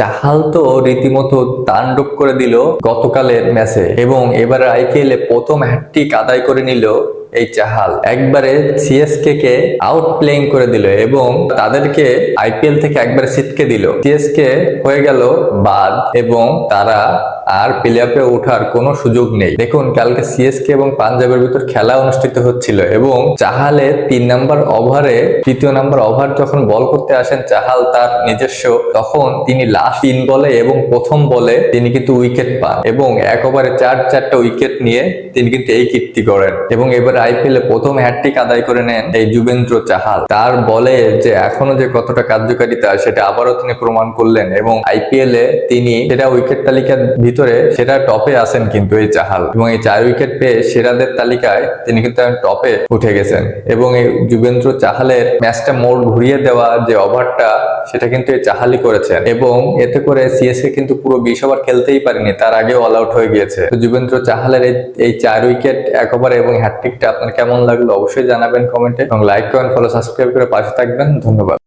চাহাল তো রীতিমতো তাণ্ডব করে দিল গতকালের ম্যাচে এবং এবার আইপিএল এ প্রথম হ্যাটট্রিক আদায় করে নিল এই চাহাল। একবারে সিএসকে কে আউট প্লেইং করে দিল এবং তাদেরকে আইপিএল থেকে একবারে ছিটকে দিল। সিএসকে হয়ে গেল বাদ এবং তারা আর প্লে অফে ওঠার কোনো সুযোগ নেই। দেখুন, কালকে সিএসকে এবং পাঞ্জাবের ভিতর খেলা অনুষ্ঠিত হচ্ছিল এবং চাহালে 3 নম্বর ওভারে, তৃতীয় নম্বর ওভার যখন বল করতে আসেন চাহাল তার নিজস্ব, তখন তিনি লাস্ট 3 বলে এবং প্রথম বলে তিনি কিন্তু উইকেট পান এবং এক ওভারে 4-4টা উইকেট নিয়ে তিনি কিন্তু এই কীর্তি করেন এবং এবার আইপিএল এ প্রথম হ্যাটট্রিক আদায় করে নেন এই যুবেন্দ্র চাহাল। তার বলে যে এখনো যে কতটা কার্যকারিতা সেটা আবারও তিনি প্রমাণ করলেন এবং আইপিএল এ তিনি সেটা উইকেট তালিকার ভিতরে সেটা টপে আছেন কিন্তু এই চাহাল, এবং এই 4 উইকেট পেয়ে সেরাদের তালিকায় তিনি কিন্তু টপে উঠে গেছেন। এবং এই যুবেন্দ্র চাহালের ম্যাচটা মোড় ঘুরিয়ে দেওয়া যে ওভারটা সেটা কিন্তু এই চাহালই করেছেন এবং এতে করে সিএসকে কিন্তু পুরো 20 ওভার খেলতেই পারেনি, তার আগে অল আউট হয়ে গিয়েছে। তো যুবেন্দ্র চাহালের এই 4 উইকেট এক ওভারে এবং হ্যাটট্রিকটা আপনার কেমন লাগলো অবশ্যই জানাবেন কমেন্টে, এবং লাইক করেন, ফলো, সাবস্ক্রাইব করে পাশে থাকবেন। ধন্যবাদ।